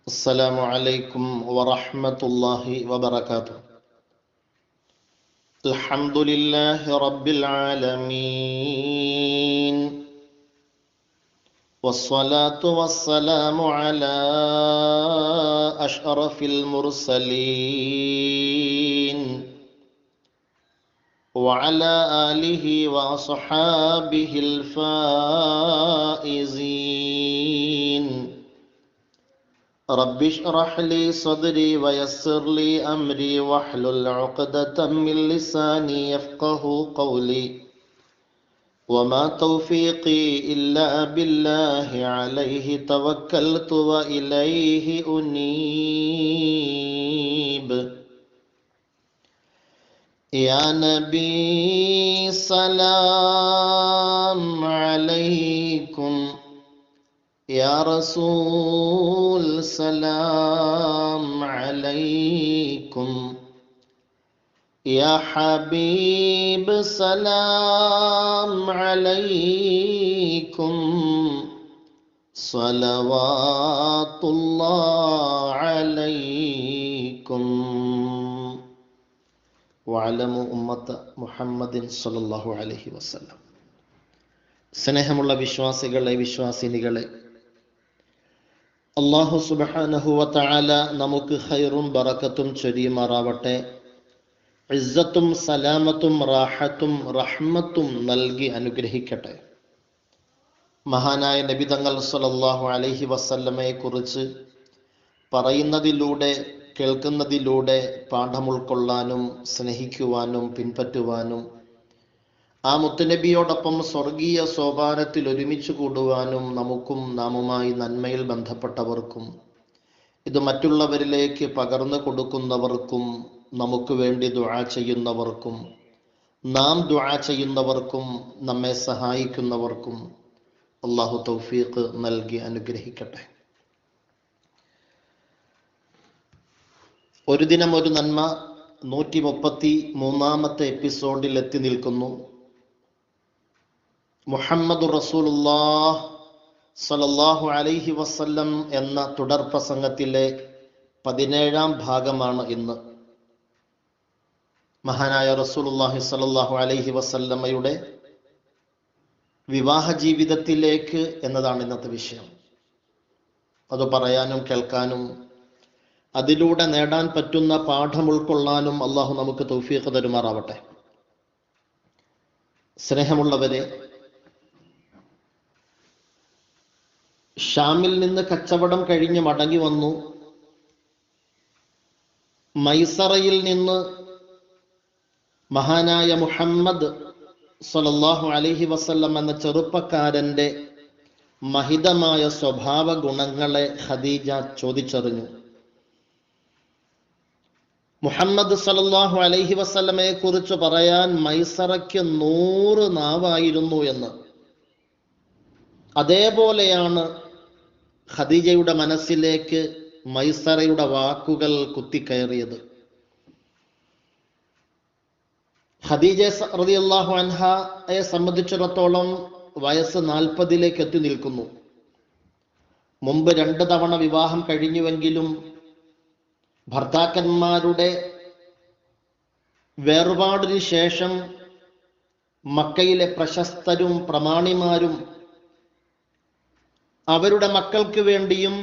السلام عليكم ورحمة الله وبركاته. الحمد لله رب العالمين، والصلاة والسلام على أشرف المرسلين وعلى آله وأصحابه الفائزين. رب اشرح لي صدري ويسر لي أمري واحلل عقدة من لساني يفقه قولي، وما توفيقي إلا بالله عليه توكلت وإليه أنيب. يا نبي سلام عليكم، يا رسول سلام عليكم، يا حبيب سلام عليكم، صلوات الله عليكم. وعلموا أمة محمد صلى الله عليه وسلم. സ്നേഹമുള്ള വിശ്വാസികളെ, വിശ്വാസിനികളെ, അല്ലാഹു സുബ്ഹാനഹു വ തആല നമുക്ക് ഖൈറും ബറക്കത്തും ചൊരിയുമാറാവട്ടെ. ഇസ്സത്തും സലാമത്തും റാഹത്തും റഹ്മത്തും നൽകി അനുഗ്രഹിക്കട്ടെ. മഹാനായ നബി തങ്ങൾ സല്ലല്ലാഹു അലൈഹി വസല്ലമയെ കുറിച്ച് പറയുന്നതിലൂടെ, കേൾക്കുന്നതിലൂടെ പാഠം ഉൾക്കൊള്ളാനും സ്നേഹിക്കുവാനും പിൻപറ്റുവാനും ആ മുത്തുനബിയോടൊപ്പം സ്വർഗീയ സോപാനത്തിൽ ഒരുമിച്ച് കൂടുവാനും നമുക്കും നാമുമായി നന്മയിൽ ബന്ധപ്പെട്ടവർക്കും ഇത് മറ്റുള്ളവരിലേക്ക് പകർന്നു കൊടുക്കുന്നവർക്കും നമുക്ക് വേണ്ടി ദുആ ചെയ്യുന്നവർക്കും നാം ദുആ ചെയ്യുന്നവർക്കും നമ്മെ സഹായിക്കുന്നവർക്കും അല്ലാഹു തൗഫീഖ് നൽകി അനുഗ്രഹിക്കട്ടെ. ഒരു ദിനം ഒരു നന്മ 133-ാമത്തെ എപ്പിസോഡിൽ എത്തി നിൽക്കുന്നു. മുഹമ്മദുർ റസൂലുള്ളാഹ് സ്വല്ലല്ലാഹു അലൈഹി വസല്ലം എന്ന തുടർ പ്രസംഗത്തിലെ 17-ാം ഭാഗമാണ് ഇന്ന്. മഹാനായ റസൂലുള്ളാഹി സ്വല്ലല്ലാഹു അലൈഹി വസല്ലമയുടെ വിവാഹ ജീവിതത്തിലേക്ക് എന്നതാണ് ഇന്നത്തെ വിഷയം. അത് പറയാനും കേൾക്കാനും അതിലൂടെ നേടാൻ പറ്റുന്ന പാഠം ഉൾക്കൊള്ളാനും അള്ളാഹു നമുക്ക് തൗഫീഖ് തരുമാറാവട്ടെ. സ്നേഹമുള്ളവരെ, ഷാമിൽ നിന്ന് കച്ചവടം കഴിഞ്ഞ് മടങ്ങി വന്നു. മൈസറയിൽ നിന്ന് മഹാനായ മുഹമ്മദ് സ്വല്ലല്ലാഹു അലൈഹി വസല്ലം എന്ന ചെറുപ്പക്കാരന്റെ മഹിതമായ സ്വഭാവ ഗുണങ്ങളെ ഖദീജ ചോദിച്ചറിഞ്ഞു. മുഹമ്മദ് സല്ലല്ലാഹു അലൈഹി വസല്ലമയെ കുറിച്ച് പറയാൻ മൈസറയ്ക്ക് 100 നാവായിരുന്നു എന്ന്. അതേപോലെയാണ് ഖദീജയുടെ മനസ്സിലേക്ക് മൈസറയുടെ വാക്കുകൾ കുത്തിക്കയറിയത്. ഖദീജ റളിയല്ലാഹു അൻഹയെ സംബന്ധിച്ചിടത്തോളം വയസ്സ് 40-ലേക്ക് എത്തി നിൽക്കുന്നു. മുമ്പ് 2 തവണ വിവാഹം കഴിഞ്ഞുവെങ്കിലും ഭർത്താക്കന്മാരുടെ വേർപാടിന് ശേഷം മക്കയിലെ പ്രശസ്തരും പ്രമാണിമാരും അവരുടെ മക്കൾക്ക് വേണ്ടിയും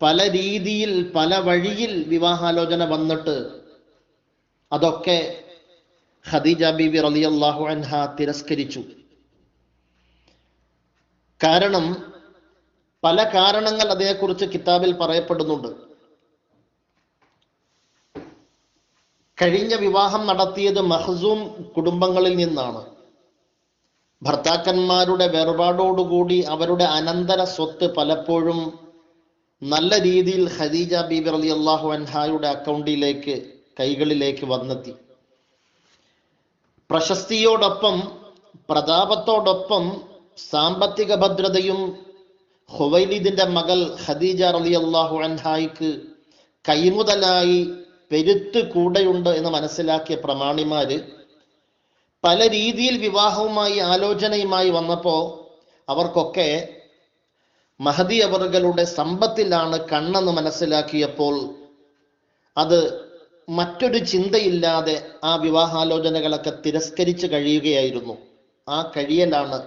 പല രീതിയിൽ പല വഴിയിൽ വിവാഹാലോചന വന്നിട്ട് അതൊക്കെ ഖദീജ ബീവി റളിയല്ലാഹു അൻഹ തിരസ്കരിച്ചു. കാരണം പല കാരണങ്ങൾ അതേക്കുറിച്ച് കിതാബിൽ പറയപ്പെടുന്നുണ്ട്. കഴിഞ്ഞ വിവാഹം നടത്തിയത് മഖ്സൂം കുടുംബങ്ങളിൽ നിന്നാണ്. ഭർത്താക്കന്മാരുടെ വേർപാടോടുകൂടി അവരുടെ അനന്തര സ്വത്ത് പലപ്പോഴും നല്ല രീതിയിൽ ഖദീജ ബീബി റളിയല്ലാഹു അൻഹായുടെ അക്കൗണ്ടിലേക്ക്, കൈകളിലേക്ക് വന്നെത്തി. പ്രശസ്തിയോടൊപ്പം പ്രതാപത്തോടൊപ്പം സാമ്പത്തിക ഭദ്രതയും ഖുവൈലിദിന്റെ മകൾ ഖദീജ റളിയല്ലാഹു അൻഹായ്ക്ക് കൈമുതലായി പെരുത്ത് കൂടെയുണ്ട് എന്ന് മനസ്സിലാക്കിയ പ്രമാണിമാര് പല രീതിയിൽ വിവാഹവുമായി ആലോചനയുമായി വന്നപ്പോൾ അവർക്കൊക്കെ മഹദി അവറുകളുടെ സമ്പത്തിലാണ് കണ്ണെന്ന് മനസ്സിലാക്കിയപ്പോൾ അത് മറ്റൊരു ചിന്തയില്ലാതെ ആ വിവാഹാലോചനകളൊക്കെ തിരസ്കരിച്ച് കഴിയുകയായിരുന്നു. ആ കഴിയലാണ്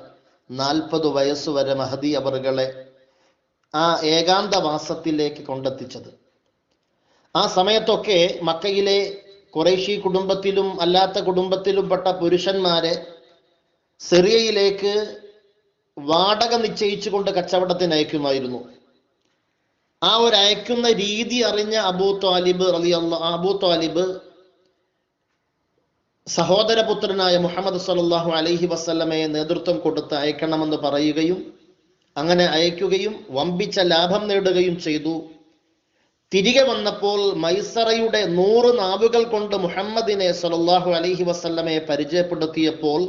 40 വയസ്സുവരെ മഹദി അവറുകളെ ആ ഏകാന്തവാസത്തിലേക്ക് കൊണ്ടെത്തിച്ചത്. ആ സമയത്തൊക്കെ മക്കയിലെ ഖുറൈശി കുടുംബത്തിലും അല്ലാത്ത കുടുംബത്തിലും പെട്ട പുരുഷന്മാരെ സിറിയയിലേക്ക് വാടക നിശ്ചയിച്ചുകൊണ്ട് കച്ചവടത്തിന് അയക്കുമായിരുന്നു. ആ ഒരു അയക്കുന്ന രീതി അറിഞ്ഞ അബൂ ത്വാലിബ് സഹോദരപുത്രനായ മുഹമ്മദ് സല്ലല്ലാഹു അലൈഹി വസല്ലമയെ നേതൃത്വം കൊടുത്ത് അയക്കണമെന്ന് പറയുകയും അങ്ങനെ അയക്കുകയും വമ്പിച്ച ലാഭം നേടുകയും ചെയ്തു. തിരികെ വന്നപ്പോൾ മൈസറയുടെ 100 നാവുകൾ കൊണ്ട് മുഹമ്മദിനെ സല്ലല്ലാഹു അലൈഹി വസല്ലമയെ പരിചയപ്പെടുത്തിയപ്പോൾ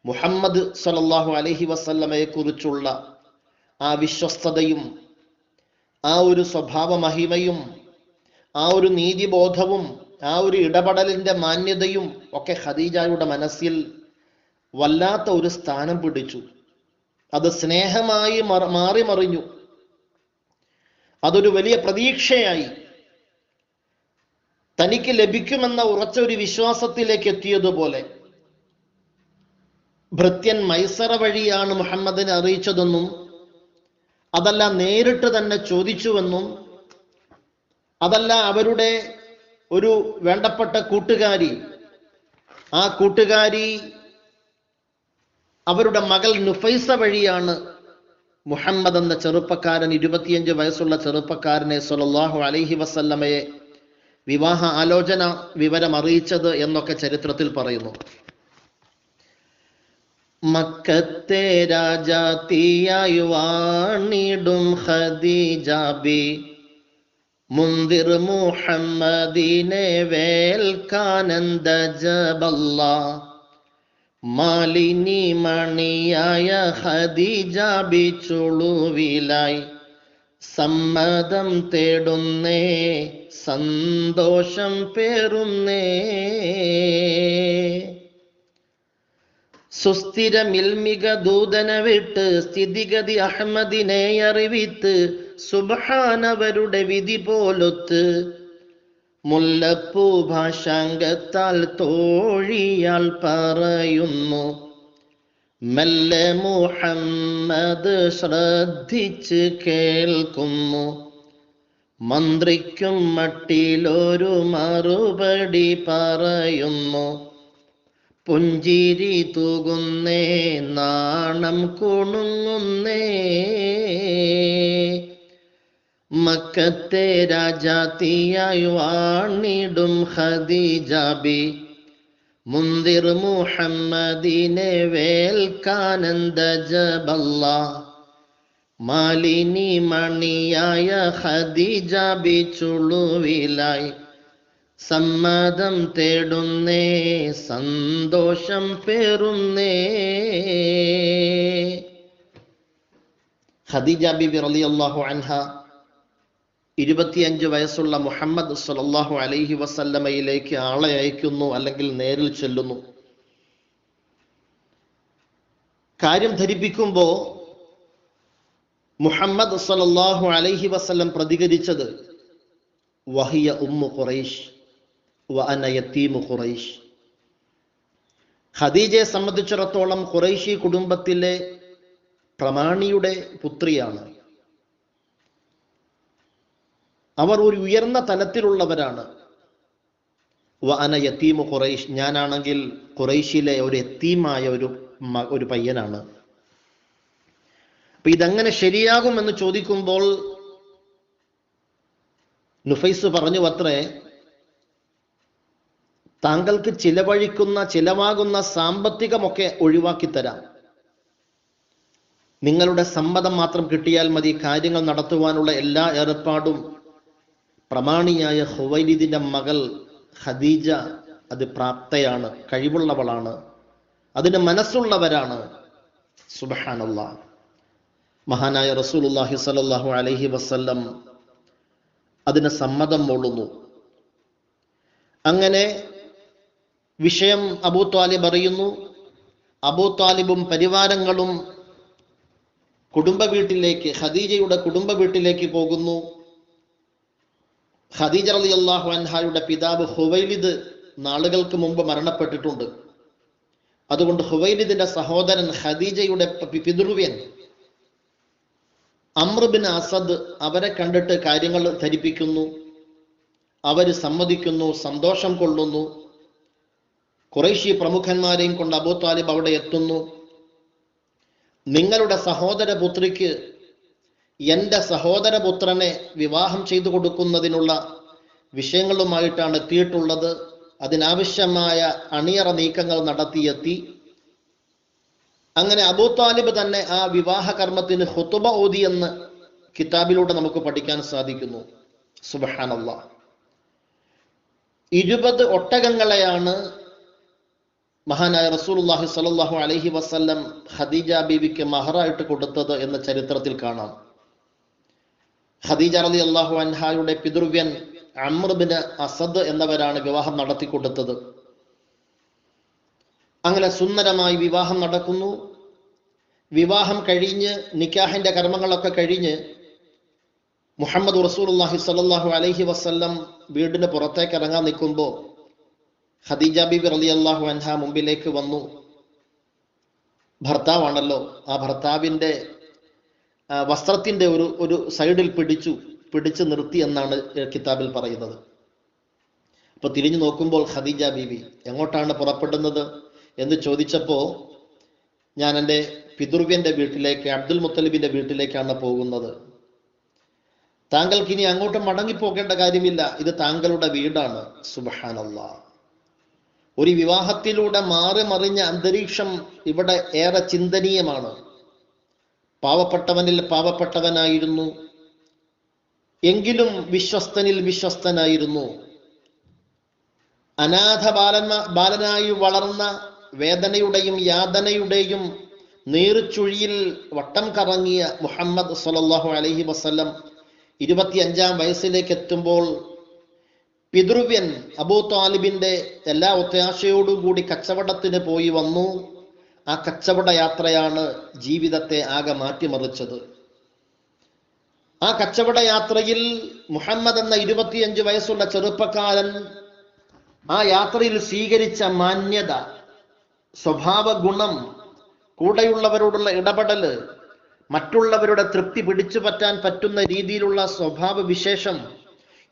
മുഹമ്മദ് സല്ലല്ലാഹു അലൈഹി വസല്ലമയെ കുറിച്ചുള്ള ആ വിശ്വസ്തതയും ആ ഒരു സ്വഭാവ മഹിമയും ആ ഒരു നീതിബോധവും ആ ഒരു ഇടപെടലിന്റെ മാന്യതയും ഒക്കെ ഖദീജയുടെ മനസ്സിൽ വല്ലാത്ത ഒരു സ്ഥാനം പിടിച്ചു. അത് സ്നേഹമായി മാറി മറിഞ്ഞു. അതൊരു വലിയ പ്രതീക്ഷയായി. തനിക്ക് ലഭിക്കുമെന്ന ഉറച്ച ഒരു വിശ്വാസത്തിലേക്ക് എത്തിയതുപോലെ ഭൃത്യൻ മൈസറ വഴിയാണ് മുഹമ്മദിനെ അറിയിച്ചതെന്നും അതല്ല നേരിട്ട് തന്നെ ചോദിച്ചുവെന്നും അതല്ല അവരുടെ ഒരു വേണ്ടപ്പെട്ട കൂട്ടുകാരി, ആ കൂട്ടുകാരി അവരുടെ മകൾ നുഫൈസ വഴിയാണ് മുഹമ്മദ് എന്ന ചെറുപ്പക്കാരൻ, 25 വയസ്സുള്ള ചെറുപ്പക്കാരനെ സല്ലല്ലാഹു അലൈഹി വസല്ലമയെ വിവാഹ ആലോചന വിവരം അറിയിച്ചത് എന്നൊക്കെ ചരിത്രത്തിൽ പറയുന്നു. മക്കത്തെ രാജാത്തിയായി വാണിടും ഖദീജ ബി മുൻദിർ മുഹമ്മദിനെ വേൽക്കാനന്ദ ജബല്ല മാലിനി മണിയായ ഖദീജ ബി ചുളുവിലായി സമ്മതം തേടുന്നേ സന്തോഷം പേറുന്നേ. സുസ്ഥിരമിൽമിക ദൂതന വിട്ട് സ്ഥിതിഗതി അഹമ്മദിനെ അറിവിത്ത് സുബ്ഹാനവരുടെ വിധി പോലൊത്ത് മുല്ലപ്പൂ ഭാഷാംഗത്താൽ തോഴിയാൽ പറയുന്നു മെല്ലെ മുഹമ്മദ് ശ്രദ്ധിച്ച് കേൾക്കുന്നു. മന്ത്രിക്കും മട്ടിലൊരു മറുപടി പറയുന്നു. പുഞ്ചിരി തൂകുന്നേ നാണം കുണുങ്ങുന്നേ. മക്കത്തെ രാജാത്തിയായി വാണിടും ഖദീജ ബി മുൻദിർ മുഹമ്മദിനെ വേൽക്കാനന്ദ ജബല്ല മാലിനി മണിയായ ഖദീജ ബി ചുളുവിലായി സമ്മതം തേടുന്നേ സന്തോഷം പേറുന്നേ. ഖദീജ ബിബി റളിയല്ലാഹു അൻഹ 25 വയസ്സുള്ള മുഹമ്മദ് സല്ലല്ലാഹു അലൈഹി വസല്ലമയിലേക്ക് ആളെ അയക്കുന്നു, അല്ലെങ്കിൽ നേരിൽ ചെല്ലുന്നു. കാര്യം ധരിപ്പിക്കുമ്പോ മുഹമ്മദ് സല്ലല്ലാഹു അലൈഹി വസല്ലം പ്രതികരിച്ചത് വഹിയ ഉമ്മു ഖുറൈശ് വ അന യതീമു ഖുറൈശ്. ഖദീജയെ സംബന്ധിച്ചിടത്തോളം ഖുറൈശി കുടുംബത്തിലെ പ്രമാണിയുടെ പുത്രിയാണ്. അവർ ഒരു ഉയർന്ന തലത്തിലുള്ളവരാണ്. വ അന യതീമു ഖുറൈശ്, ഞാനാണെങ്കിൽ ഖുറൈശിലെ ഒരു യതീമായ ഒരു പയ്യനാണ്. അപ്പൊ ഇതെങ്ങനെ ശരിയാകുമെന്ന് ചോദിക്കുമ്പോൾ നുഫൈസ് പറഞ്ഞു അത്രേ, താങ്കൾക്ക് ചിലവാകുന്ന സാമ്പത്തികമൊക്കെ ഒഴിവാക്കി തരാം, നിങ്ങളുടെ സമ്മതം മാത്രം കിട്ടിയാൽ മതി, കാര്യങ്ങൾ നടത്തുവാനുള്ള എല്ലാ ഏർപ്പാടും പ്രമാണിയായ ഖുവൈലിദിന്റെ മകൾ ഖദീജ അത് പ്രാപ്തയാണ്, കഴിവുള്ളവളാണ്, അതിന് മനസ്സുള്ളവരാണ്. സുബ്ഹാനല്ലാഹ്. മഹാനായ റസൂലുള്ളാഹി സ്വല്ലല്ലാഹു അലൈഹി വസല്ലം അതിന് സമ്മതം മൂളുന്നു. അങ്ങനെ വിഷയം അബൂ ത്വാലിബ് അറിയുന്നു. അബൂ ത്വാലിബും പരിവാരങ്ങളും കുടുംബ വീട്ടിലേക്ക്, ഖദീജയുടെ കുടുംബ വീട്ടിലേക്ക് പോകുന്നു. ഖദീജ റളിയല്ലാഹു അൻഹായുടെ പിതാവ് ഹുവൈലിദ് നാളുകൾക്ക് മുമ്പ് മരണപ്പെട്ടിട്ടുണ്ട്. അതുകൊണ്ട് ഹുവൈലിദിന്റെ സഹോദരൻ ഖദീജയുടെ പിതൃവ്യൻ അംർ ബിൻ അസദ് അവരെ കണ്ടിട്ട് കാര്യങ്ങൾ ധരിപ്പിക്കുന്നു. അവർ സമ്മതിക്കുന്നു, സന്തോഷം കൊള്ളുന്നു. ഖുറൈശി പ്രമുഖന്മാരെയും കൊണ്ട് അബൂ താലിബ് അവിടെ എത്തുന്നു. നിങ്ങളുടെ സഹോദരപുത്രിക്ക് എൻ്റെ സഹോദരപുത്രനെ വിവാഹം ചെയ്തു കൊടുക്കുന്നതിനുള്ള വിഷയങ്ങളുമായിട്ടാണ് എത്തിയിട്ടുള്ളത്. അതിനാവശ്യമായ അണിയറ നീക്കങ്ങൾ നടത്തിയെത്തി. അങ്ങനെ അബൂ താലിബ് തന്നെ ആ വിവാഹ കർമ്മത്തിന് ഖുതുബ ഓതി എന്ന് കിതാബിലൂടെ നമുക്ക് പഠിക്കാൻ സാധിക്കുന്നു. സുബ്ഹാനല്ലാഹ്. 20 ഒട്ടകങ്ങളെയാണ് മഹാനായ റസൂലുള്ളാഹി സ്വല്ലല്ലാഹു അലൈഹി വസല്ലം ഖദീജ ബീവിക്ക് മഹറായിട്ട് കൊടുത്തത് എന്ന് ചരിത്രത്തിൽ കാണാം. ഖദീജ റളിയല്ലാഹു അൻഹായുടെ പിതൃവ്യൻ അംർ ബിൻ അസദ് എന്നവരാണ് വിവാഹം നടത്തി കൊടുത്തത്. അങ്ങനെ സുന്ദരമായി വിവാഹം നടക്കുന്നു. വിവാഹം കഴിഞ്ഞ് നിക്കാഹിന്റെ കർമ്മങ്ങളൊക്കെ കഴിഞ്ഞ് മുഹമ്മദ് റസൂലുള്ളാഹി സ്വല്ലല്ലാഹു അലൈഹി വസല്ലം വീടിന് പുറത്തേക്ക് ഇറങ്ങാൻ നിൽക്കുമ്പോൾ ഖദീജ ബീബി റളിയല്ലാഹു അൻഹ മുമ്പിലേക്ക് വന്നു. ഭർത്താവാണല്ലോ, ആ ഭർത്താവിൻ്റെ വസ്ത്രത്തിന്റെ ഒരു സൈഡിൽ പിടിച്ചു നിർത്തി എന്നാണ് കിതാബിൽ പറയുന്നത്. അപ്പൊ തിരിഞ്ഞു നോക്കുമ്പോൾ ഖദീജ ബീവി എങ്ങോട്ടാണ് പുറപ്പെടുന്നത് എന്ന് ചോദിച്ചപ്പോൾ ഞാൻ എൻ്റെ പിതൃവ്യന്റെ വീട്ടിലേക്ക്, അബ്ദുൽ മുത്തലിബിന്റെ വീട്ടിലേക്കാണ് പോകുന്നത്. താങ്കൾക്ക് ഇനി അങ്ങോട്ട് മടങ്ങിപ്പോകേണ്ട കാര്യമില്ല, ഇത് താങ്കളുടെ വീടാണ്. സുബ്ഹാനല്ലാഹ്. ഒരു വിവാഹത്തിലൂടെ മാറി മറിഞ്ഞ അന്തരീക്ഷം ഇവിടെ ഏറെ ചിന്തനീയമാണ്. പാവപ്പെട്ടവനിൽ പാവപ്പെട്ടവനായിരുന്നു, എങ്കിലും വിശ്വസ്തനിൽ വിശ്വസ്തനായിരുന്നു. അനാഥ ബാലനായി വളർന്ന വേദനയുടെയും യാതനയുടെയും നീർച്ചുഴിയിൽ വട്ടം കറങ്ങിയ മുഹമ്മദ് സ്വല്ലല്ലാഹു അലൈഹി വസല്ലം 25-ാം വയസ്സിലേക്ക് എത്തുമ്പോൾ പിതൃവ്യൻ അബൂ താലിബിന്റെ എല്ലാ ഒത്താശയോടുകൂടി കച്ചവടത്തിന് പോയി വന്നു. ആ കച്ചവട യാത്രയാണ് ജീവിതത്തെ ആകെ മാറ്റിമറിച്ചത്. ആ കച്ചവട യാത്രയിൽ മുഹമ്മദ് എന്ന 25 വയസ്സുള്ള ചെറുപ്പക്കാരൻ ആ യാത്രയിൽ സ്വീകരിച്ച മാന്യത, സ്വഭാവ ഗുണം, കൂടെയുള്ളവരോടുള്ള ഇടപെടല്, മറ്റുള്ളവരുടെ തൃപ്തി പിടിച്ചു പറ്റാൻ പറ്റുന്ന രീതിയിലുള്ള സ്വഭാവ വിശേഷം,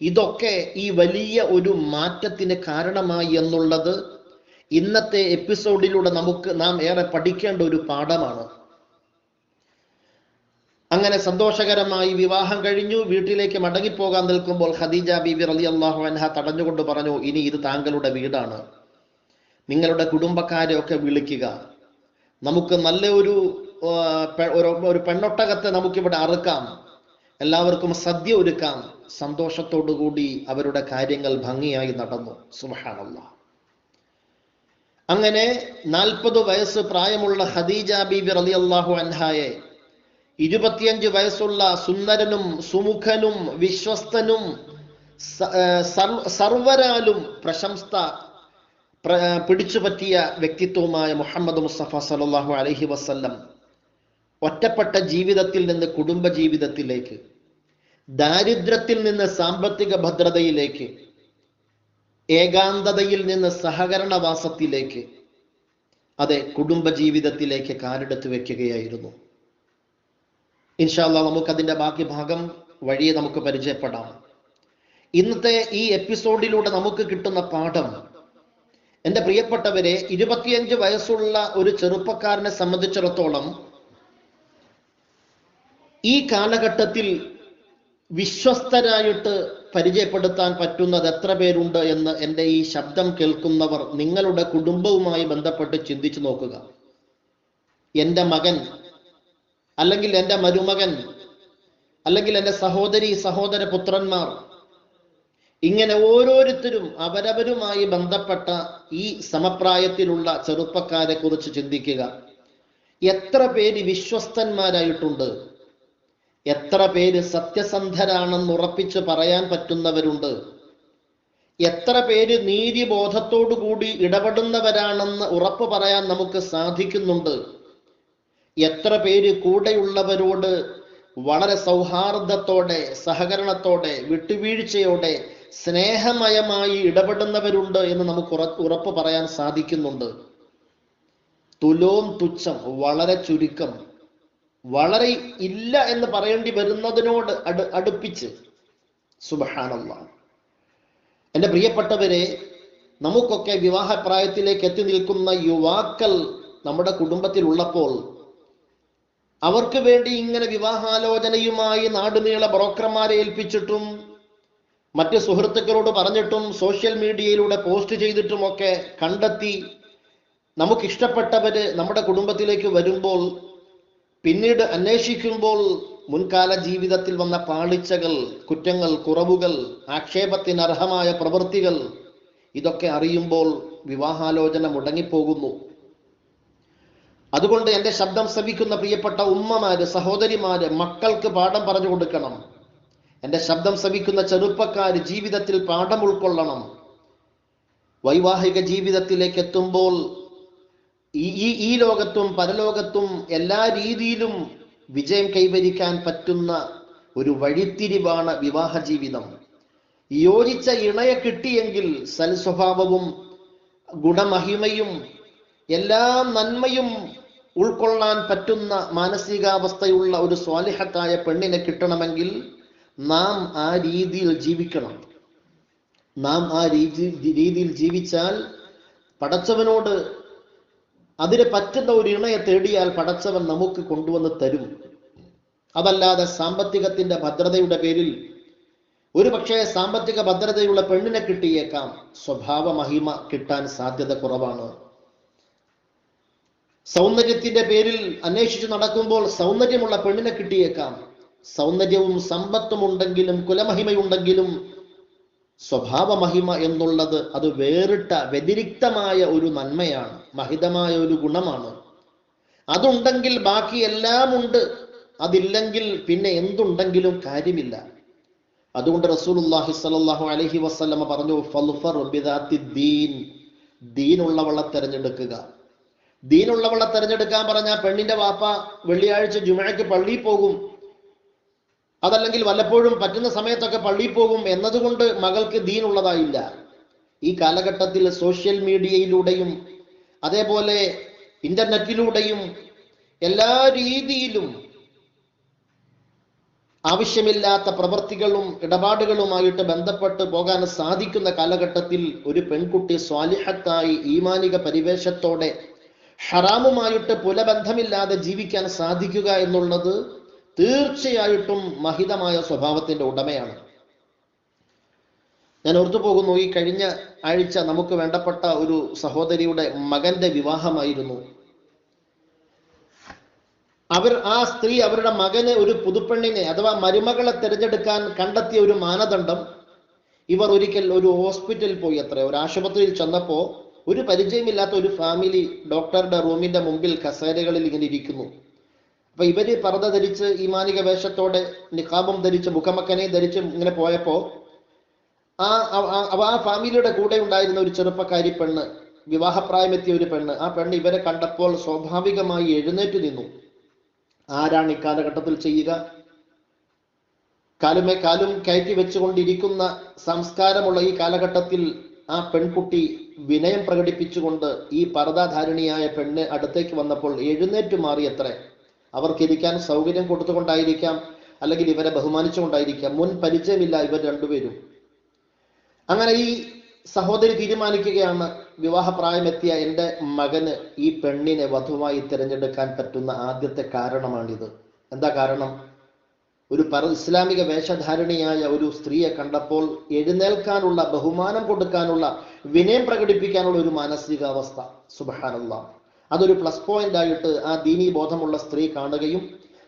ഇതൊക്കെ ഈ വലിയ ഒരു മാറ്റത്തിന് കാരണമായി എന്നുള്ളത് ഇന്നത്തെ എപ്പിസോഡിലൂടെ നാം ഏറെ പഠിക്കേണ്ട ഒരു പാഠമാണ്. അങ്ങനെ സന്തോഷകരമായി വിവാഹം കഴിഞ്ഞു. വീട്ടിലേക്ക് മടങ്ങിപ്പോകാൻ നിൽക്കുമ്പോൾ ഖദീജ ബീബി റളിയല്ലാഹു അൻഹ തടഞ്ഞുകൊണ്ട് പറഞ്ഞു, ഇനി ഇത് താങ്കളുടെ വീടാണ്, നിങ്ങളുടെ കുടുംബക്കാരെ ഒക്കെ വിളിക്കുക, നമുക്ക് നല്ല ഒരു പെണ്ണൊട്ടകത്തെ നമുക്കിവിടെ അറുക്കാം, എല്ലാവർക്കും സദ്യ ഒരുക്കാം. സന്തോഷത്തോടുകൂടി അവരുടെ കാര്യങ്ങൾ ഭംഗിയായി നടന്നു. സുബ്ഹാനല്ലാഹ്. അങ്ങനെ 40 വയസ്സ് പ്രായമുള്ള ഖദീജ ബീബി റളിയല്ലാഹു അൻഹയെ 25 വയസ്സുള്ള സുന്ദരനും സുമുഖനും വിശ്വസ്തനും സർവരാലും പ്രശംസ പിടിച്ചുപറ്റിയ വ്യക്തിത്വമായ മുഹമ്മദ് മുസ്തഫ സല്ലല്ലാഹു അലൈഹി വസല്ലം ഒറ്റപ്പെട്ട ജീവിതത്തിൽ നിന്ന് കുടുംബ ജീവിതത്തിലേക്ക്, ദാരിദ്ര്യത്തിൽ നിന്ന് സാമ്പത്തിക ഭദ്രതയിലേക്ക്, ഏകാന്തതയിൽ നിന്ന് സഹകരണവാസത്തിലേക്ക്, അതെ കുടുംബ ജീവിതത്തിലേക്ക് കാലെടുത്ത് വെക്കുകയായിരുന്നു. ഇൻഷാ അല്ലാഹ് നമുക്കതിൻ്റെ ബാക്കി ഭാഗം വഴിയെ നമുക്ക് പരിചയപ്പെടാം. ഇന്നത്തെ ഈ എപ്പിസോഡിലൂടെ നമുക്ക് കിട്ടുന്ന പാഠം, എൻ്റെ പ്രിയപ്പെട്ടവരെ, 25 വയസ്സുള്ള ഒരു ചെറുപ്പക്കാരനെ സംബന്ധിച്ചിടത്തോളം ഈ കാലഘട്ടത്തിൽ വിശ്വസ്തരായിട്ട് പരിചയപ്പെടുത്താൻ പറ്റുന്നത് എത്ര പേരുണ്ട് എന്ന് എൻ്റെ ഈ ശബ്ദം കേൾക്കുന്നവർ നിങ്ങളുടെ കുടുംബവുമായി ബന്ധപ്പെട്ട് ചിന്തിച്ചു നോക്കുക. എൻ്റെ മകൻ, അല്ലെങ്കിൽ എൻ്റെ മരുമകൻ, അല്ലെങ്കിൽ എൻ്റെ സഹോദര പുത്രന്മാർ, ഇങ്ങനെ ഓരോരുത്തരും അവരവരുമായി ബന്ധപ്പെട്ട ഈ സമപ്രായത്തിലുള്ള ചെറുപ്പക്കാരെ കുറിച്ച് ചിന്തിക്കുക. എത്ര പേര് വിശ്വസ്തന്മാരായിട്ടുണ്ട്, എത്ര പേര് സത്യസന്ധരാണെന്ന് ഉറപ്പിച്ച് പറയാൻ പറ്റുന്നവരുണ്ട്, എത്ര പേര് നീതിബോധത്തോടു കൂടി ഇടപെടുന്നവരാണെന്ന് ഉറപ്പ് പറയാൻ നമുക്ക് സാധിക്കുന്നുണ്ട്, എത്ര പേര് കൂടെയുള്ളവരോട് വളരെ സൗഹാർദ്ദത്തോടെ, സഹകരണത്തോടെ, വിട്ടുവീഴ്ചയോടെ, സ്നേഹമയമായി ഇടപെടുന്നവരുണ്ട് എന്ന് നമുക്ക് ഉറപ്പ് പറയാൻ സാധിക്കുന്നുണ്ട്. തുലോം തുച്ഛം, വളരെ ചുരുക്കം, വളരെ ഇല്ല എന്ന് പറയേണ്ടി വരുന്നതിനോട് അടുപ്പിച്ച്. സുബ്ഹാനല്ലാഹ്. എൻ്റെ പ്രിയപ്പെട്ടവരെ, നമുക്കൊക്കെ വിവാഹപ്രായത്തിലേക്ക് എത്തി നിൽക്കുന്ന യുവാക്കൾ നമ്മുടെ കുടുംബത്തിൽ ഉള്ളപ്പോൾ അവർക്ക് വേണ്ടി ഇങ്ങനെ വിവാഹാലോചനയുമായി നാടുനീള ബ്രോക്കർമാരെ ഏൽപ്പിച്ചിട്ടും മറ്റ് സുഹൃത്തുക്കളോട് പറഞ്ഞിട്ടും സോഷ്യൽ മീഡിയയിലൂടെ പോസ്റ്റ് ചെയ്തിട്ടുമൊക്കെ കണ്ടെത്തി നമുക്കിഷ്ടപ്പെട്ടവര് നമ്മുടെ കുടുംബത്തിലേക്ക് വരുമ്പോൾ പിന്നീട് അന്വേഷിക്കുമ്പോൾ മുൻകാല ജീവിതത്തിൽ വന്ന പാളിച്ചകൾ, കുറ്റങ്ങൾ, കുറവുകൾ, ആക്ഷേപത്തിന് അർഹമായ പ്രവൃത്തികൾ, ഇതൊക്കെ അറിയുമ്പോൾ വിവാഹാലോചന മുടങ്ങിപ്പോകുന്നു. അതുകൊണ്ട് എൻ്റെ ശബ്ദം ശ്രവിക്കുന്ന പ്രിയപ്പെട്ട ഉമ്മമാര്, സഹോദരിമാര്, മക്കൾക്ക് പാഠം പറഞ്ഞു കൊടുക്കണം. എൻ്റെ ശബ്ദം ശ്രവിക്കുന്ന ചെറുപ്പക്കാര് ജീവിതത്തിൽ പാഠം ഉൾക്കൊള്ളണം. വൈവാഹിക ജീവിതത്തിലേക്ക് എത്തുമ്പോൾ ഈ ലോകത്തും പരലോകത്തും എല്ലാ രീതിയിലും വിജയം കൈവരിക്കാൻ പറ്റുന്ന ഒരു വഴിത്തിരിവാണ് വിവാഹ ജീവിതം. യോജിച്ച ഇണയെ കിട്ടിയെങ്കിൽ സൽസ്വഭാവവും ഗുണമഹിമയും എല്ലാ നന്മയും ഉൾക്കൊള്ളാൻ പറ്റുന്ന മാനസികാവസ്ഥയുള്ള ഒരു സ്വാലിഹത്തായ പെണ്ണിനെ കിട്ടണമെങ്കിൽ നാം ആ രീതിയിൽ ജീവിക്കണം. നാം ആ രീതിയിൽ ജീവിച്ചാൽ പടച്ചവനോട് അതിന് പറ്റുന്ന ഒരു ഇണയെ തേടിയാൽ പടച്ചവൻ നമുക്ക് കൊണ്ടുവന്ന് തരും. അതല്ലാതെ സാമ്പത്തികത്തിന്റെ ഭദ്രതയുടെ പേരിൽ ഒരു പക്ഷേ സാമ്പത്തിക ഭദ്രതയുള്ള പെണ്ണിനെ കിട്ടിയേക്കാം, സ്വഭാവ മഹിമ കിട്ടാൻ സാധ്യത കുറവാണ്. സൗന്ദര്യത്തിന്റെ പേരിൽ അന്വേഷിച്ചു നടക്കുമ്പോൾ സൗന്ദര്യമുള്ള പെണ്ണിനെ കിട്ടിയേക്കാം. സൗന്ദര്യവും സമ്പത്തും ഉണ്ടെങ്കിലും കുലമഹിമയുണ്ടെങ്കിലും സ്വഭാവ മഹിമ എന്നുള്ളത് അത് വേറിട്ട വ്യതിരിക്തമായ ഒരു നന്മയാണ്, മഹിതമായ ഒരു ഗുണമാണ്. അതുണ്ടെങ്കിൽ ബാക്കി എല്ലാം ഉണ്ട്, അതില്ലെങ്കിൽ പിന്നെ എന്തുണ്ടെങ്കിലും കാര്യമില്ല. അതുകൊണ്ട് റസൂലുള്ളാഹി സ്വല്ലല്ലാഹു അലൈഹി വസല്ലമ പറഞ്ഞു, ഫൽഫർ ബിദാത്തി ദീൻ, ദീനുള്ളവളെ തെരഞ്ഞെടുക്കുക. ദീനുള്ളവളെ തെരഞ്ഞെടുക്കാൻ പറഞ്ഞാൽ പെണ്ണിന്റെ വാപ്പ വെള്ളിയാഴ്ച ജുമഅയ്ക്ക് പള്ളിയിൽ പോകും, അതല്ലെങ്കിൽ വല്ലപ്പോഴും പറ്റുന്ന സമയത്തൊക്കെ പള്ളിയിൽ പോകും എന്നതുകൊണ്ട് മകൾക്ക് ദീനുള്ളതായില്ല. ഈ കാലഘട്ടത്തിൽ സോഷ്യൽ മീഡിയയിലൂടെയും അതേപോലെ ഇന്റർനെറ്റിലൂടെയും എല്ലാ രീതിയിലും ആവശ്യമില്ലാത്ത പ്രവൃത്തികളും ഇടപാടുകളുമായിട്ട് ബന്ധപ്പെട്ട് പോകാൻ സാധിക്കുന്ന കാലഘട്ടത്തിൽ ഒരു പെൺകുട്ടി സ്വാലിഹത്തായി ഈമാനിക പരിവേഷത്തോടെ ഹറാമുമായിട്ട് പുലബന്ധമില്ലാതെ ജീവിക്കാൻ സാധിക്കുക എന്നുള്ളത് തീർച്ചയായിട്ടും മഹിതമായ സ്വഭാവത്തിന്റെ ഉടമയാണ്. ഞാൻ ഓർത്തു പോകുന്നു, ഈ കഴിഞ്ഞ ആഴ്ച നമുക്ക് വേണ്ടപ്പെട്ട ഒരു സഹോദരിയുടെ മകന്റെ വിവാഹമായിരുന്നു. ആ സ്ത്രീ അവരുടെ മകന് ഒരു പുതുപ്പെണ്ണിനെ അഥവാ മരുമകളെ തിരഞ്ഞെടുക്കാൻ കണ്ടെത്തിയ ഒരു മാനദണ്ഡം, ഇവർ ഒരിക്കൽ ഒരു ഹോസ്പിറ്റലിൽ പോയി, ഒരു ആശുപത്രിയിൽ ചെന്നപ്പോ ഒരു പരിചയമില്ലാത്ത ഒരു ഫാമിലി ഡോക്ടറുടെ റൂമിന്റെ മുമ്പിൽ കസേരകളിൽ ഇങ്ങനെ ഇരിക്കുന്നു. അപ്പൊ ഇവര് പർദ്ദ ധരിച്ച് ഈമാനിക വേഷത്തോടെ നിഖാബും ധരിച്ച് മുഖമക്കനെ ധരിച്ച് ഇങ്ങനെ പോയപ്പോ ആ ഫാമിലിയുടെ കൂടെ ഉണ്ടായിരുന്ന ഒരു ചെറുപ്പക്കാരി പെണ്ണ്, വിവാഹപ്രായമെത്തിയ ഒരു പെണ്ണ്, ആ പെണ്ണ് ഇവരെ കണ്ടപ്പോൾ സ്വാഭാവികമായി എഴുന്നേറ്റ് നിന്നു. ആരാണ് ഇക്കാലഘട്ടത്തിൽ ചെയ്യുക? കാലുമേ കാലും കയറ്റി വെച്ചുകൊണ്ടിരിക്കുന്ന സംസ്കാരമുള്ള ഈ കാലഘട്ടത്തിൽ ആ പെൺകുട്ടി വിനയം പ്രകടിപ്പിച്ചുകൊണ്ട് ഈ പർദ്ദാധാരിണിയായ പെണ്ണ് അടുത്തേക്ക് വന്നപ്പോൾ എഴുന്നേറ്റ് മാറിയത്രേ. അവർക്കിരിക്കാൻ സൗകര്യം കൊടുത്തുകൊണ്ടായിരിക്കാം, അല്ലെങ്കിൽ ഇവരെ ബഹുമാനിച്ചുകൊണ്ടായിരിക്കാം. മുൻ പരിചയമില്ല ഇവർ രണ്ടുപേരും. അങ്ങനെ ഈ സഹോദരി തീരുമാനിക്കുകയാണ്, വിവാഹപ്രായമെത്തിയ എൻ്റെ മകന് ഈ പെണ്ണിനെ വധുവായി തിരഞ്ഞെടുക്കാൻ പറ്റുന്ന ആദ്യത്തെ കാരണമാണിത്. എന്താ കാരണം? ഒരു ഇസ്ലാമിക വേഷധാരണിയായ ഒരു സ്ത്രീയെ കണ്ടപ്പോൾ എഴുന്നേൽക്കാനുള്ള, ബഹുമാനം കൊടുക്കാനുള്ള, വിനയം പ്രകടിപ്പിക്കാനുള്ള ഒരു മാനസികാവസ്ഥ. സുബ്ഹാനല്ലാഹ്. അതൊരു പ്ലസ് പോയിന്റ് ആയിട്ട് ആ ദീനീ ബോധമുള്ള സ്ത്രീ കാണുകയും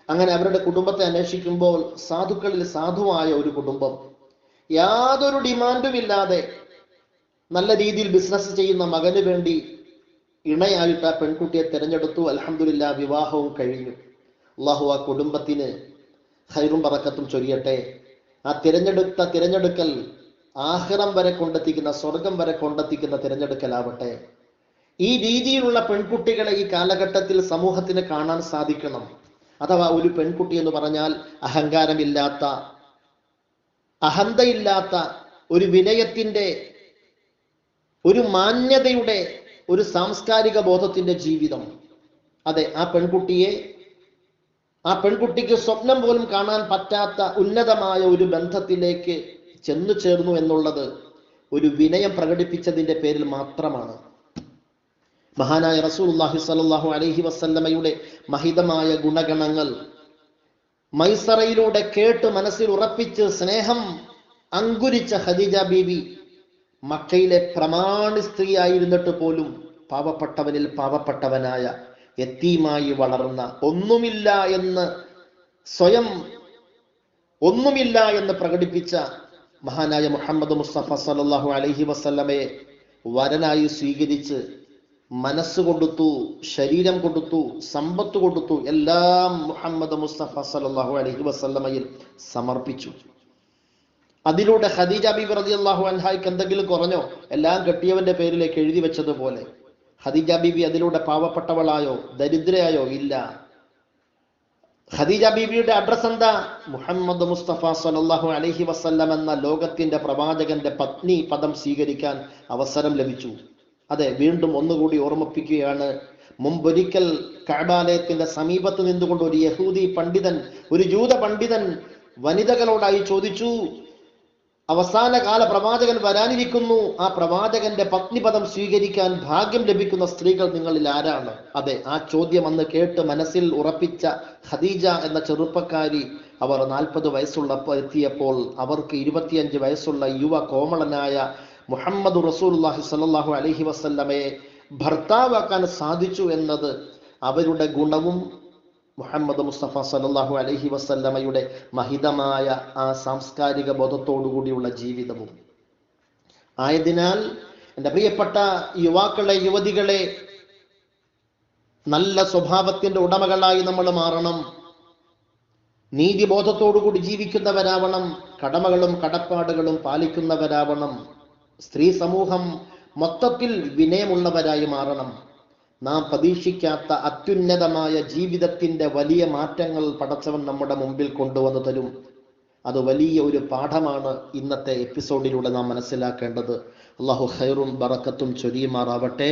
അങ്ങനെ അവരുടെ കുടുംബത്തെ അന്വേഷിക്കുമ്പോൾ സാധുക്കളിൽ സാധുവായ ഒരു കുടുംബം, യാതൊരു ഡിമാൻഡും ഇല്ലാതെ നല്ല രീതിയിൽ ബിസിനസ് ചെയ്യുന്ന മകന് വേണ്ടി ഇണയായിട്ട് ആ പെൺകുട്ടിയെ തിരഞ്ഞെടുത്തു. അൽഹംദുലില്ലാഹ്, വിവാഹവും കഴിഞ്ഞു. അല്ലാഹു ആ കുടുംബത്തിന് ഖൈറും ബറക്കത്തും ചൊരിയട്ടെ. ആ തിരഞ്ഞെടുക്കൽ ആഖിറം വരെ കൊണ്ടെത്തിക്കുന്ന, സ്വർഗം വരെ കൊണ്ടെത്തിക്കുന്ന തിരഞ്ഞെടുക്കലാവട്ടെ. ഈ രീതിയിലുള്ള പെൺകുട്ടികളെ ഈ കാലഘട്ടത്തിൽ സമൂഹത്തിന് കാണാൻ സാധിക്കണം. അഥവാ ഒരു പെൺകുട്ടി എന്ന് പറഞ്ഞാൽ അഹങ്കാരമില്ലാത്ത, അഹന്തയില്ലാത്ത, ഒരു വിനയത്തിന്റെ, ഒരു മാന്യതയുടെ, ഒരു സാംസ്കാരിക ബോധത്തിന്റെ ജീവിതം. അതെ, ആ പെൺകുട്ടിക്ക് സ്വപ്നം പോലും കാണാൻ പറ്റാത്ത ഉന്നതമായ ഒരു ബന്ധത്തിലേക്ക് ചെന്നു ചേർന്നു എന്നുള്ളത് ഒരു വിനയം പ്രകടിപ്പിച്ചതിന്റെ പേരിൽ മാത്രമാണ്. മഹാനായ റസൂലുള്ളാഹി സ്വല്ലല്ലാഹു അലൈഹി വസല്ലമയുടെ മഹിതമായ ഗുണഗണങ്ങൾ മൈസറയിലൂടെ കേട്ട് മനസ്സിൽ ഉറപ്പിച്ച് സ്നേഹം അങ്കുരിച്ച ഖദീജ ബീവി മക്കയിലെ പ്രമാണി സ്ത്രീയായിരുന്നിട്ട് പോലും പാവപ്പെട്ടവനിൽ പാവപ്പെട്ടവനായ യത്തീമായി വളർന്ന, ഒന്നുമില്ല എന്ന് പ്രകടിപ്പിച്ച മഹാനായ മുഹമ്മദ് മുസ്തഫ സല്ലല്ലാഹു അലൈഹി വസല്ലമയെ വരനായി സ്വീകരിച്ച് മനസ്സ് കൊടുത്തു, ശരീരം കൊടുത്തു, സമ്പത്ത് കൊടുത്തു, എല്ലാം മുഹമ്മദ് മുസ്തഫ സല്ലല്ലാഹു അലൈഹി വസല്ലമയിൽ സമർപ്പിച്ചു. അതിലൂടെ ഖദീജ ബീബി റളിയല്ലാഹു അൻഹായ്ക്ക് എന്തെങ്കിലും കുറഞ്ഞോ? എല്ലാം കെട്ടിയവന്റെ പേരിലേക്ക് എഴുതി വെച്ചതുപോലെ. ഖദീജ ബീബി അതിലൂടെ പാവപ്പെട്ടവളായോ, ദരിദ്രയായോ? ഇല്ല. ഖദീജ ബീബിയുടെ അഡ്രസ് എന്താ? മുഹമ്മദ് മുസ്തഫ സല്ലല്ലാഹു അലൈഹി വസല്ലം എന്ന ലോകത്തിന്റെ പ്രവാചകന്റെ പത്നി പദം സ്വീകരിക്കാൻ അവസരം ലഭിച്ചു. അതെ, വീണ്ടും ഒന്നുകൂടി ഓർമ്മിപ്പിക്കുകയാണ്. മുമ്പൊരിക്കൽ കഅബാലയത്തിന്റെ സമീപത്ത് നിന്നുകൊണ്ട് ഒരു യഹൂദി പണ്ഡിതൻ, ഒരു ജൂത പണ്ഡിതൻ വനിതകളോടായി ചോദിച്ചു, അവസാന കാല പ്രവാചകൻ വരാനിരിക്കുന്നു, ആ പ്രവാചകന്റെ പത്നിപദം സ്വീകരിക്കാൻ ഭാഗ്യം ലഭിക്കുന്ന സ്ത്രീകൾ നിങ്ങളിൽ ആരാണ്? അതെ, ആ ചോദ്യം അന്ന് കേട്ട് മനസ്സിൽ ഉറപ്പിച്ച ഖദീജ എന്ന ചെറുപ്പക്കാരി, അവർ 40 വയസ്സുള്ളപ്പോൾ എത്തിയപ്പോൾ അവർക്ക് 25 വയസ്സുള്ള യുവ കോമളനായ മുഹമ്മദ് റസൂലുള്ളാഹി സ്വല്ലല്ലാഹു അലൈഹി വസല്ലമയെ ഭർത്താവാക്കാൻ സാധിച്ചു എന്നത് അവരുടെ ഗുണവും മുഹമ്മദ് മുസ്തഫ സല്ലല്ലാഹു അലൈഹി വസല്ലമയുടെ മഹിതമായ ആ സാംസ്കാരിക ബോധത്തോടുകൂടിയുള്ള ജീവിതവും ആയതിനാൽ എൻ്റെ പ്രിയപ്പെട്ട യുവാക്കളെ, യുവതികളെ, നല്ല സ്വഭാവത്തിന്റെ ഉടമകളായി നമ്മൾ മാറണം. നീതിബോധത്തോടുകൂടി ജീവിക്കുന്നവരാവണം. കടമകളും കടപ്പാടുകളും പാലിക്കുന്നവരാവണം. സ്ത്രീ സമൂഹം മൊത്തത്തിൽ വിനയമുള്ളവരായി മാറണം. നാം പ്രതീക്ഷിക്കാത്ത അത്യുന്നതമായ ജീവിതത്തിന്റെ വലിയ മാറ്റങ്ങൾ പടച്ചവൻ നമ്മുടെ മുമ്പിൽ കൊണ്ടുവന്നു തരും. അത് വലിയ ഒരു പാഠമാണ് ഇന്നത്തെ എപ്പിസോഡിലൂടെ നാം മനസ്സിലാക്കേണ്ടത്. അല്ലാഹു ഖൈറും ബറക്കത്തും ചൊരിയുമാറാവട്ടെ.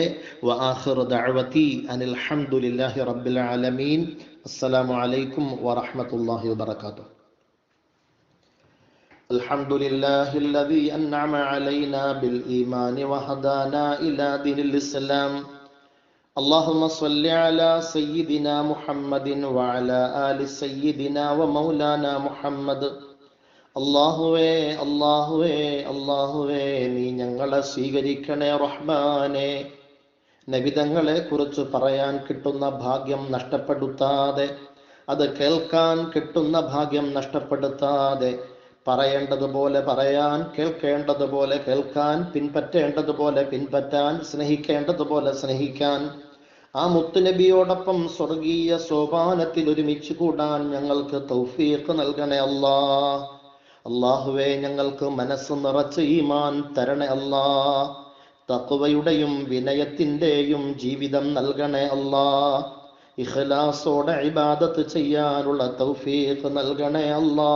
വആഖിറു ദഅവതി അനിൽ ഹംദുലില്ലാഹി റബ്ബിൽ ആലമീൻ. അസ്സലാമു അലൈക്കും വറഹ്മത്തുള്ളാഹി വബറകാതുഹു. അൽഹംദുലില്ലാഹില്ലദീ അൻഅമ അലൈനാ ബിൽ ഈമാനി വഹദാനാ ഇലാ ദീനിൽ ഇസ്ലാം. اللهم صل على سيدنا محمد وعلى آل سيدنا ومولانا محمد. അല്ലാഹുവേ അല്ലാഹുവേ അല്ലാഹുവേ, നീ ഞങ്ങളെ സ്വീകരിക്കണേ റഹ്മാനേ. നബിതങ്ങളെ കുറിച്ച് പറയാൻ കിട്ടുന്ന ഭാഗ്യം നഷ്ടപ്പെടുത്താതെ, അത് കേൾക്കാൻ കിട്ടുന്ന ഭാഗ്യം നഷ്ടപ്പെടുത്താതെ, പറയേണ്ടതുപോലെ പറയാൻ, കേൾക്കേണ്ടതുപോലെ കേൾക്കാൻ, പിൻപറ്റേണ്ടതുപോലെ പിൻപറ്റാൻ, സ്നേഹിക്കേണ്ടതുപോലെ സ്നേഹിക്കാൻ, ആ മുത്തുനബിയോടൊപ്പം സ്വർഗീയ സോപാനത്തിൽ ഒരുമിച്ച് കൂടാൻ ഞങ്ങൾക്ക് തൗഫീഖ് നൽകണേ അല്ലാ. അല്ലാഹുവേ, ഞങ്ങൾക്ക് മനസ്സ് നിറച്ച് ഈമാൻ തരണേ അല്ലാ. തഖ്വയുടെയും വിനയത്തിന്റെയും ജീവിതം നൽകണേ അല്ലാ. ഇഖ്ലാസോടെ ഇബാദത്ത് ചെയ്യാനുള്ള തൗഫീഖ് നൽകണേ അല്ലാ.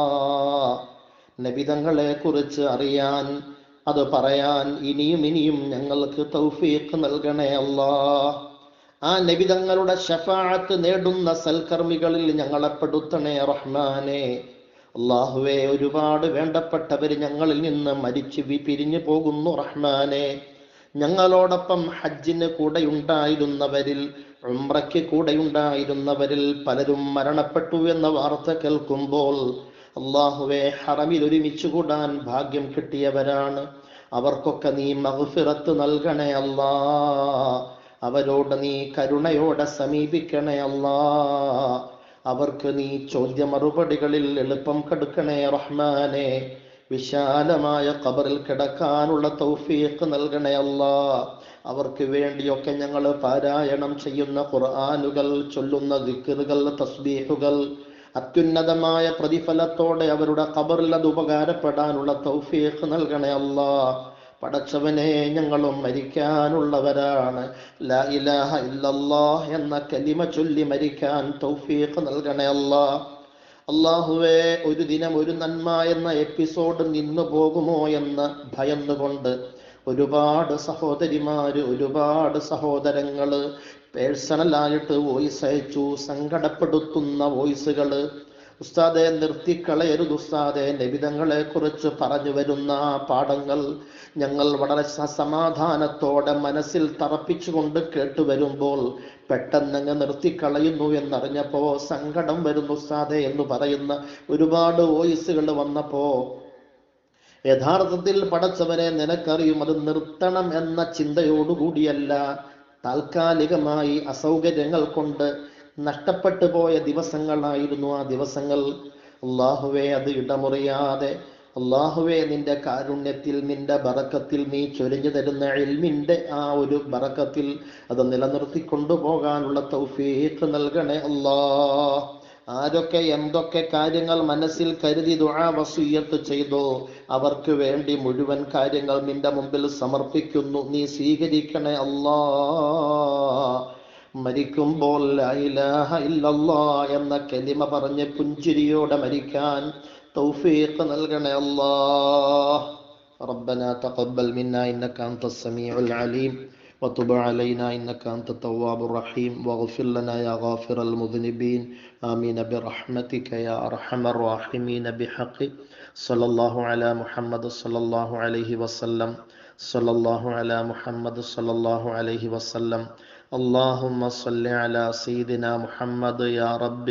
നബിതങ്ങളെ കുറിച്ച് അറിയാൻ, അത് പറയാൻ ഇനിയും ഇനിയും ഞങ്ങൾക്ക് തൗഫീഖ് നൽകണേ അല്ലാ. ആ നബിതങ്ങളുടെ ശഫാഅത്ത് നേടുന്ന സൽക്കർമ്മികളിൽ ഞങ്ങളെ പെടുത്തണേ റഹ്മാനേ. അല്ലാഹുവേ, ഒരുപാട് വേണ്ടപ്പെട്ടവർ ഞങ്ങളിൽ നിന്ന് മരിച്ചു പിരിഞ്ഞു പോകുന്നു റഹ്മാനേ. ഞങ്ങളോടൊപ്പം ഹജ്ജിന് കൂടെയുണ്ടായിരുന്നവരിൽ, ഉംറയ്ക്ക് കൂടെയുണ്ടായിരുന്നവരിൽ പലരും മരണപ്പെട്ടു എന്ന വാർത്ത കേൾക്കുമ്പോൾ അല്ലാഹുവേ, ഹറമിൽ ഒരുമിച്ച് കൂടാൻ ഭാഗ്യം കിട്ടിയവരാണ്. അവർക്കൊക്കെ നീ മഗ്ഫിറത്ത് നൽകണേ അല്ലാ. അവരോട് നീ കരുണയോടെ സമീപിക്കണേ അല്ലാ. അവർക്ക് നീ ചോദ്യ മറുപടികളിൽ എളുപ്പം കൊടുക്കണേ റഹ്മാനേ. വിശാലമായ ഖബറിൽ കിടക്കാനുള്ള തൗഫീഖ് നൽകണേ അല്ലാ. അവർക്ക് വേണ്ടിയൊക്കെ ഞങ്ങൾ പാരായണം ചെയ്യുന്ന ഖുർആനുകൾ, ചൊല്ലുന്ന ദിക്റുകൾ, തസ്ബീഹുകൾ അത്യുന്നതമായ പ്രതിഫലത്തോടെ അവരുടെ ഖബറിൽ അത് ഉപകാരപ്പെടാനുള്ള തൗഫീഖ് നൽകണേ അല്ലാ. പടച്ചവനെ, ഞങ്ങളും മരിക്കാനുള്ളവരാണ്. ലാ ഇലാഹ ഇല്ലല്ലാഹ് എന്ന കലിമ ചൊല്ലി മരിക്കാൻ തൗഫീഖ് നൽകണേ അല്ലാഹ്. അല്ലാഹുവേ, ഒരു ദിനം ഒരു നന്മ എന്ന എപ്പിസോഡ് നിന്നു പോകുമോ എന്ന് ഭയന്നുകൊണ്ട് ഒരുപാട് സഹോദരിമാര്, ഒരുപാട് സഹോദരങ്ങള് പേഴ്സണലായിട്ട് വോയിസ് അയച്ചു. സങ്കടപ്പെടുത്തുന്ന വോയിസുകള്. ഉസ്താദെ, നിർത്തിക്കളയരുത് ഉസ്താദെ, നബിതങ്ങളെ കുറിച്ച് പറഞ്ഞു വരുന്ന പാഠങ്ങൾ ഞങ്ങൾ വളരെ സമാധാനത്തോടെ മനസ്സിൽ തറപ്പിച്ചുകൊണ്ട് കേട്ടുവരുമ്പോൾ പെട്ടെന്നങ്ങ് നിർത്തിക്കളയുന്നു എന്നറിഞ്ഞപ്പോ സങ്കടം വരുന്നു ഉസ്താദെ എന്ന് പറയുന്ന ഒരുപാട് വോയിസുകൾ വന്നപ്പോ, യഥാർത്ഥത്തിൽ പടച്ചവനെ നിനക്കറിയും, അത് നിർത്തണം എന്ന ചിന്തയോടുകൂടിയല്ല, താൽക്കാലികമായി അസൗകര്യങ്ങൾ കൊണ്ട് നഷ്ടപ്പെട്ടു പോയ ദിവസങ്ങളായിരുന്നു ആ ദിവസങ്ങൾ. അല്ലാഹുവേ, അത് ഇടമുറിയാതെ, അല്ലാഹുവേ, നിന്റെ കാരുണ്യത്തിൽ, നിന്റെ ബറക്കത്തിൽ, നീ ചൊരിഞ്ഞു തരുന്ന ഇൽമിന്റെ ആ ഒരു ബറക്കത്തിൽ അത് നിലനിർത്തി കൊണ്ടുപോകാനുള്ള തൗഫീഖ് നൽകണേ അല്ലാഹ്. ആരൊക്കെ എന്തൊക്കെ കാര്യങ്ങൾ മനസ്സിൽ കരുതി ദുആ വസിയ്യത്ത് ചെയ്തോ അവർക്ക് വേണ്ടി മുഴുവൻ കാര്യങ്ങൾ നിന്റെ മുമ്പിൽ സമർപ്പിക്കുന്നു. നീ സ്വീകരിക്കണേ അല്ലാഹ്. മരിക്കുമ്പോൾ ലാ ഇലാഹ ഇല്ലല്ലാഹ് എന്ന കലിമ പറഞ്ഞ് പുഞ്ചിരിയോടെ മരിക്കാൻ തൗഫീഖ് നൽകണേ അല്ലാഹ്. ربنا تقبل منا إنك أنت السميع العليم وتب علينا إنك أنت التواب الرحيم واغفر لنا يا غافر المذنبين آمين برحمتك يا أرحم الراحمين بحق صلى الله على محمد صلى الله عليه وسلم صلى الله على محمد صلى الله عليه وسلم اللهم صل على سيدنا محمد يا رب.